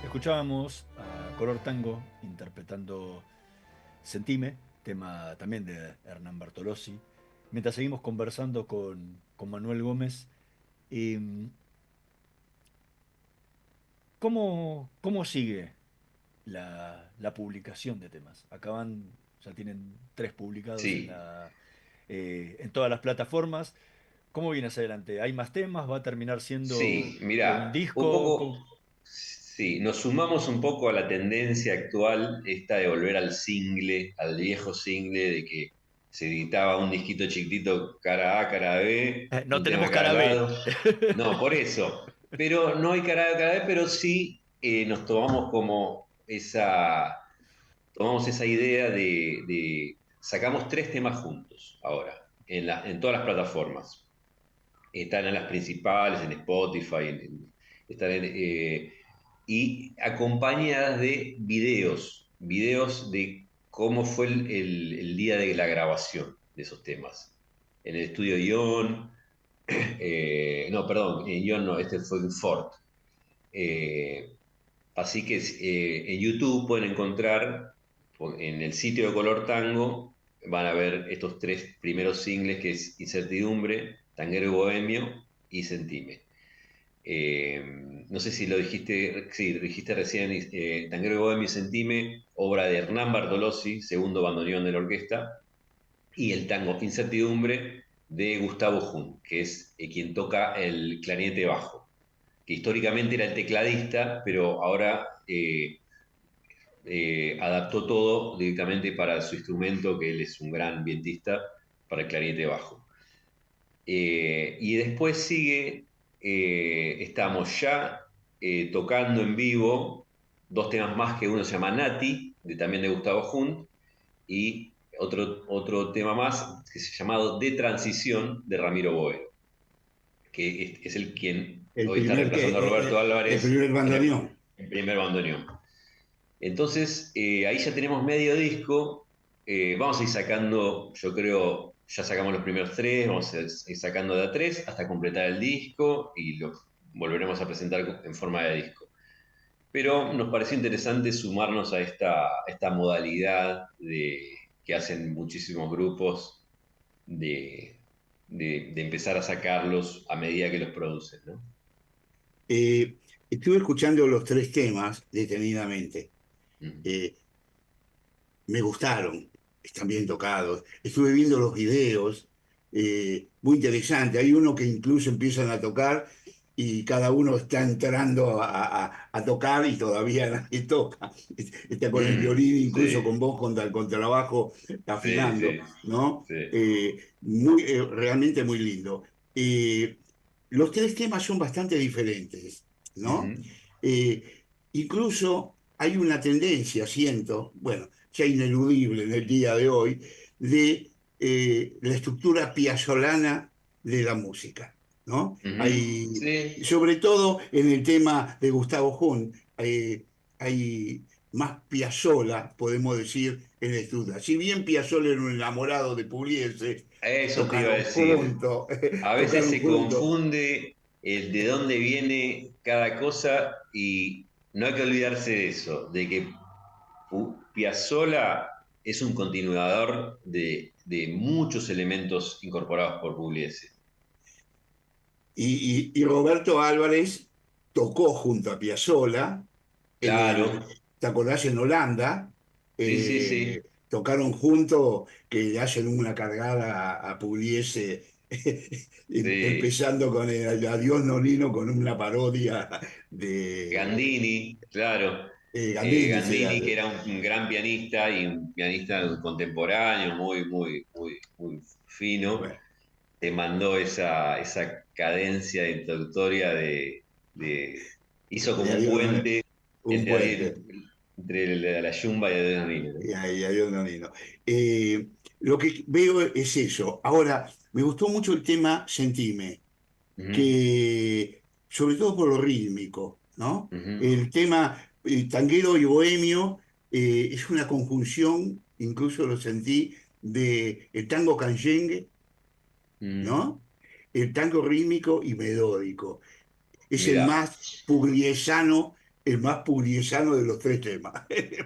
Escuchábamos a Color Tango interpretando Sentime, tema también de Hernán Bartolozzi, mientras seguimos conversando con Manuel Gómez, em, ¿cómo sigue la publicación de temas? Ya tienen 3 publicados Sí, en todas las plataformas. ¿Cómo viene hacia adelante? ¿Hay más temas? ¿Va a terminar siendo sí, un mirá, un disco? poco, sí, nos sumamos un poco a la tendencia actual, esta de volver al single, al viejo single, de que se editaba un disquito chiquitito cara A, cara B, No un tema tenemos cada cara B. lado. No, por eso. Pero no hay cara A, cara B, pero sí nos tomamos como tomamos esa idea sacamos 3 temas juntos ahora, en todas las plataformas. Están en las principales, en Spotify, están y acompañadas de videos de cómo fue el día de la grabación de esos temas. En el estudio Ion, no, perdón, en Ion no, este fue en Ford. Eh, Así que en YouTube pueden encontrar, en el sitio de Color Tango, van a ver estos 3 primeros singles, que es Incertidumbre, Tanguero y Bohemio y Sentime. No sé si lo dijiste, sí, lo dijiste recién, Tanguero y Bohemio y Sentime, obra de Hernán Bartolozzi, segundo bandoneón de la orquesta, y el tango Incertidumbre de Gustavo Jun, que es quien toca el clarinete bajo, que históricamente era el tecladista, pero ahora adaptó todo directamente para su instrumento, que él es un gran vientista, para el clarinete bajo. Y después estamos ya tocando en vivo 2 temas más, que uno se llama Nati, también de Gustavo Jun, y otro tema más que se llama De Transición, de Ramiro Boero, que es el quien El hoy está primer, reemplazando a Roberto el Álvarez primer en bandoneón. el primer bandoneón. Entonces, ahí ya tenemos medio disco. Vamos a ir sacando, yo creo, ya sacamos los primeros 3, vamos a ir sacando de a 3 hasta completar el disco y lo volveremos a presentar en forma de disco. Pero nos pareció interesante sumarnos a esta modalidad que hacen muchísimos grupos de, de empezar a sacarlos a medida que los producen, ¿no? Eh, Estuve escuchando los 3 temas detenidamente. Mm. Eh, Me gustaron, están bien tocados. Estuve viendo los videos, muy interesante. Hay uno que incluso empiezan a tocar y cada uno está entrando a tocar y todavía nadie toca. Está con el violín, incluso Sí, con vos, con el contrabajo sí, afinando, sí, ¿no? sí. Realmente muy lindo. Eh, los 3 temas son bastante diferentes, ¿no? Ujú. Eh, Incluso hay una tendencia, siento, bueno, ya ineludible en el día de hoy, de la estructura piazzolana de la música, ¿no? Ujú. Hay, Sí, sobre todo en el tema de Gustavo Jun, hay más Piazzolla, podemos decir, en la estructura. Si bien Piazzolla era un enamorado de Pugliese, eso te iba a tocaron decir. juntos, A veces tocaron se juntos. confunde el de dónde viene cada cosa y no hay que olvidarse de eso, de que Piazzolla es un continuador de muchos elementos incorporados por Pugliese. Y Roberto Álvarez tocó junto a Piazzolla Claro, ¿te acordás? En Holanda, sí, sí, sí, tocaron juntos que le hacen una cargada a Pugliese, sí. empezando con el Adiós Nonino, con una parodia de Gandini, claro. Gandini, será. Gandini, que era un gran pianista y un pianista contemporáneo, muy fino, Bueno, te mandó esa cadencia introductoria hizo de como un Adiós, puente un entre, puente. entre la Yumba y el Gandini, ¿no? Y Adiós Nonino. Lo que veo es eso. Ahora, me gustó mucho el tema Sentime, Ujú, que, sobre todo por lo rítmico, ¿no? ujú. El tema tanguero y bohemio es una conjunción, incluso lo sentí, de el tango canyengue, Mm, ¿no? El tango rítmico y melódico. Es mirá, el más pugliesano de los 3 temas,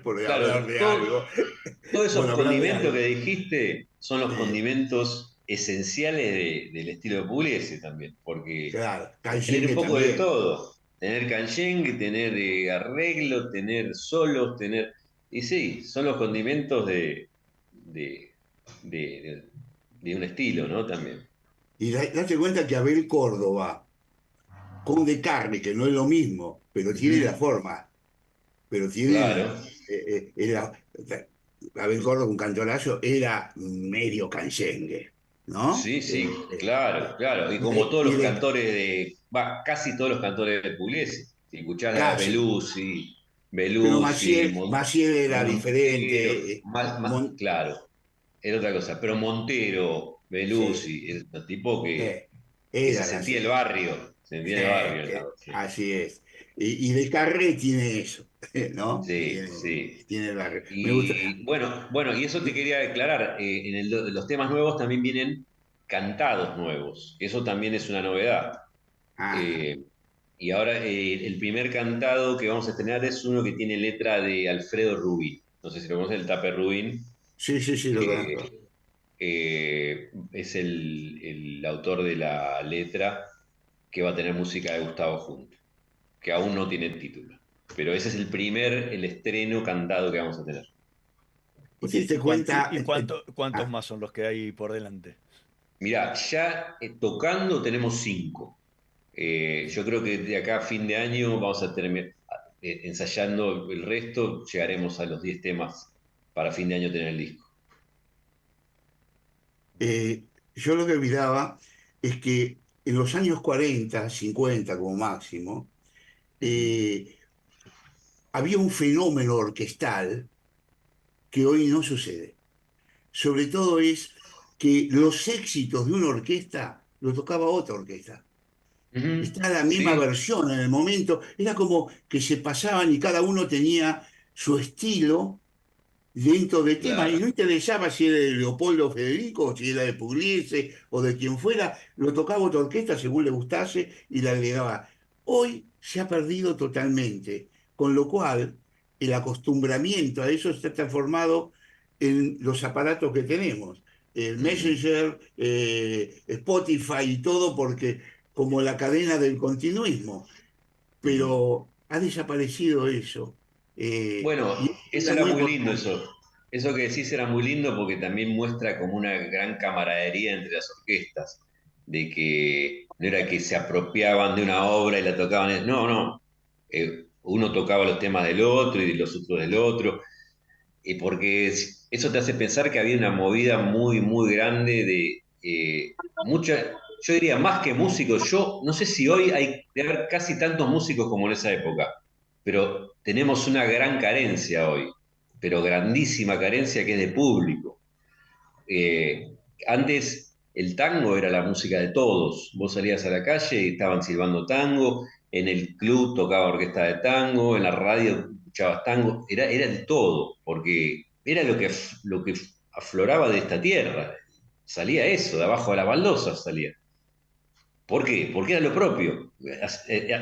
por hablar claro, de algo, todos por esos hablar de condimentos que algo. dijiste son los Sí, condimentos esenciales del estilo de Pugliese también, porque Claro, es tener un canyengue poco de también. todo, tener canyengue, tener arreglo, tener solos, tener... Y sí, son los condimentos de, de, de un estilo, ¿no? También. Y date cuenta que Abel Córdoba, con de carne, que no es lo mismo, pero tiene la Ujú. forma, pero tiene, Claro, Abel Córdoba, un cantorazo, era medio canyengue, ¿no? sí, sí, claro, claro. Y como todos Y los de, cantores casi todos los cantores de Pugliese. Si escuchás a casi, pero Belushi, Maciel era Montero, diferente, claro, era otra cosa. Pero Montero, sí, Belushi, es un tipo que se eran sentía el así. barrio, se sentía el barrio al lado, sí. Así es. Y de Carré tiene eso, ¿no? Sí, sí. Tiene el barrio. Me gusta. Y bueno, y eso te quería declarar. Los temas nuevos también vienen cantados nuevos. Eso también es una novedad. Ah, Eh, y ahora el primer cantado que vamos a estrenar es uno que tiene letra de Alfredo Rubin. No sé si lo conoces, el Tape Rubin, sí, sí, sí, lo conozco. que es el autor de la letra que va a tener música de Gustavo Junto, que aún no tiene título. Pero ese es el estreno cantado que vamos a tener. ¿Vos te diste cuenta? ¿Cuántos Ah, más son los que hay por delante? Mirá, ya tocando tenemos 5. Yo creo que de acá a fin de año vamos a terminar ensayando el resto, llegaremos a los 10 temas para fin de año tener el disco. yo lo que miraba es que en los años 40, 50 como máximo, Ujú. eh, había un fenómeno orquestal que hoy no sucede. Sobre todo es que los éxitos de una orquesta lo tocaba otra orquesta. Ujú. Está la misma Sí, versión en el momento. Era como que se pasaban y cada uno tenía su estilo dentro de temas. Y claro. no interesaba si era de Leopoldo Federico, o si era de Pugliese o de quien fuera. Lo tocaba otra orquesta según le gustase y la agregaba. Hoy se ha perdido totalmente. Con lo cual, el acostumbramiento a eso está transformado en los aparatos que tenemos. El Ujú, Messenger, Spotify y todo, porque como la cadena del continuismo, ujú. pero ha desaparecido eso. Bueno, Y eso era era muy muy lindo, importante. eso. Eso que decís era muy lindo porque también muestra como una gran camaradería entre las orquestas, de que no era que se apropiaban de una obra y la tocaban, no, no. Uno tocaba los temas del otro y de los otros del otro, y porque eso te hace pensar que había una movida muy, muy grande de yo diría más que músicos, yo no sé si hoy hay de haber casi tantos músicos como en esa época, pero tenemos una gran carencia hoy, pero grandísima carencia que es de público. Eh, Antes el tango era la música de todos. Vos salías a la calle y estaban silbando tango, en el club tocaba orquesta de tango, en la radio escuchabas tango, era de todo, porque era lo que afloraba de esta tierra. Salía eso, de abajo de la baldosa salía. ¿Por qué? Porque era lo propio.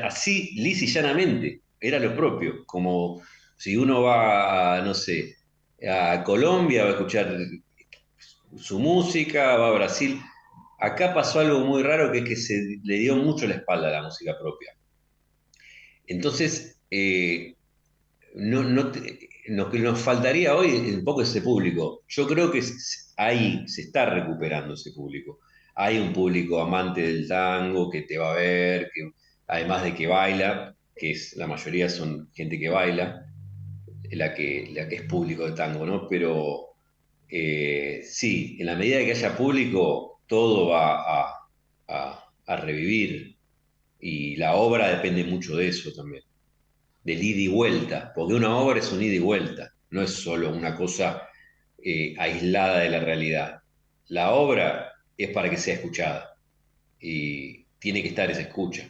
Así, lisa y llanamente, era lo propio. Como si uno va, no sé, a Colombia va a escuchar su música, va a Brasil. Acá pasó algo muy raro que es que se le dio mucho la espalda a la música propia. Entonces, lo que nos faltaría hoy es un poco ese público. Yo creo que ahí se está recuperando ese público. Hay un público amante del tango que te va a ver, que además de que baila, la mayoría son gente que baila, la que es público de tango, ¿no? Pero sí, en la medida que haya público, todo va a revivir. Y la obra depende mucho de eso también, del ida y vuelta, porque una obra es un ida y vuelta, no es solo una cosa aislada de la realidad. La obra es para que sea escuchada y tiene que estar esa escucha.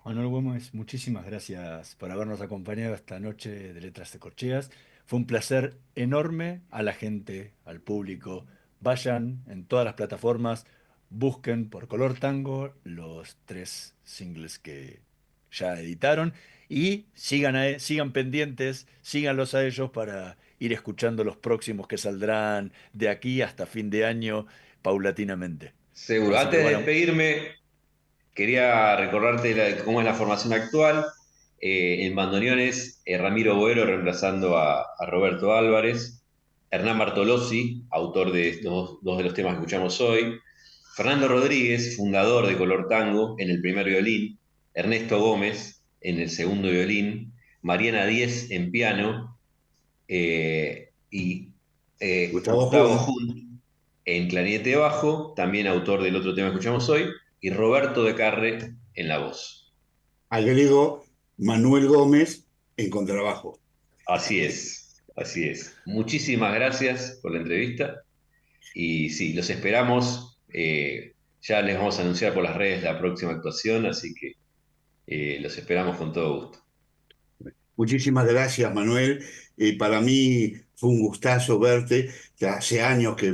Manuel Güemes, muchísimas gracias por habernos acompañado esta noche de Letras de Corcheas. Fue un placer enorme a la gente, al público. Vayan en todas las plataformas, busquen por Color Tango los 3 singles que ya editaron y sigan pendientes, síganlos a ellos para ir escuchando los próximos que saldrán de aquí hasta fin de año paulatinamente. Seguro. Antes de despedirme, quería recordarte cómo es la formación actual. En bandoneones, Ramiro Boero reemplazando a Roberto Álvarez, Hernán Bartolozzi, autor de estos dos de los temas que escuchamos hoy, Fernando Rodríguez, fundador de Color Tango, en el primer violín, Ernesto Gómez en el segundo violín, Mariana Díez en piano y Gustavo Jun en clarinete bajo, también autor del otro tema que escuchamos hoy, y Roberto de Carre en la voz. Agrego Manuel Gómez en contrabajo. Así es, así es. Muchísimas gracias por la entrevista y sí, los esperamos. Ya les vamos a anunciar por las redes la próxima actuación, así que los esperamos con todo gusto. Muchísimas gracias, Manuel. Para mí fue un gustazo verte, que hace años que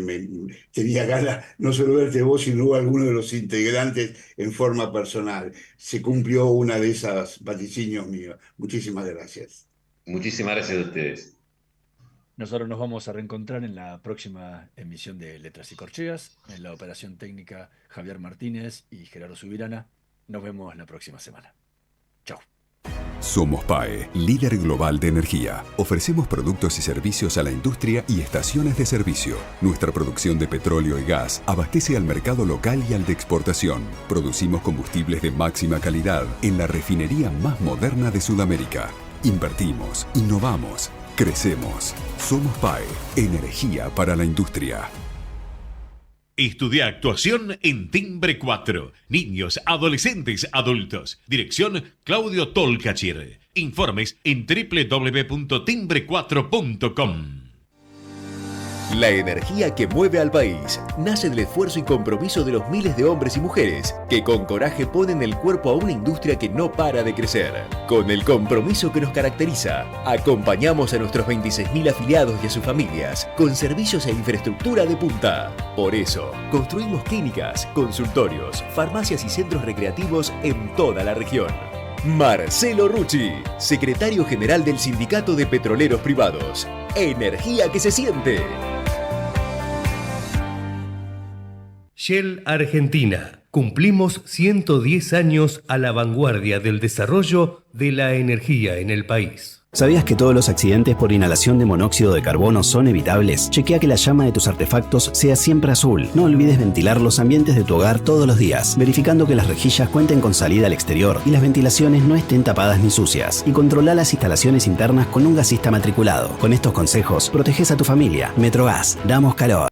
tenía ganas no solo verte vos, sino alguno de los integrantes en forma personal. Se cumplió una de esas vaticinios míos. Muchísimas gracias. Muchísimas gracias a ustedes. Nosotros nos vamos a reencontrar en la próxima emisión de Letras y Corcheas, en la operación técnica Javier Martínez y Gerardo Subirana. Nos vemos la próxima semana. Chao. Somos PAE, líder global de energía. Ofrecemos productos y servicios a la industria y estaciones de servicio. Nuestra producción de petróleo y gas abastece al mercado local y al de exportación. Producimos combustibles de máxima calidad en la refinería más moderna de Sudamérica. Invertimos, innovamos, crecemos. Somos PAE, energía para la industria. Estudia actuación en Timbre 4. Niños, adolescentes, adultos. Dirección Claudio Tolcachir. Informes en www.timbre4.com. La energía que mueve al país nace del esfuerzo y compromiso de los miles de hombres y mujeres que con coraje ponen el cuerpo a una industria que no para de crecer. Con el compromiso que nos caracteriza, acompañamos a nuestros 26.000 afiliados y a sus familias con servicios e infraestructura de punta. Por eso, construimos clínicas, consultorios, farmacias y centros recreativos en toda la región. Marcelo Rucci, secretario general del Sindicato de Petroleros Privados. Energía que se siente. Shell Argentina. Cumplimos 110 años a la vanguardia del desarrollo de la energía en el país. ¿Sabías que todos los accidentes por inhalación de monóxido de carbono son evitables? Chequea que la llama de tus artefactos sea siempre azul. No olvides ventilar los ambientes de tu hogar todos los días, verificando que las rejillas cuenten con salida al exterior y las ventilaciones no estén tapadas ni sucias. Y controla las instalaciones internas con un gasista matriculado. Con estos consejos, proteges a tu familia. Metrogas, damos calor.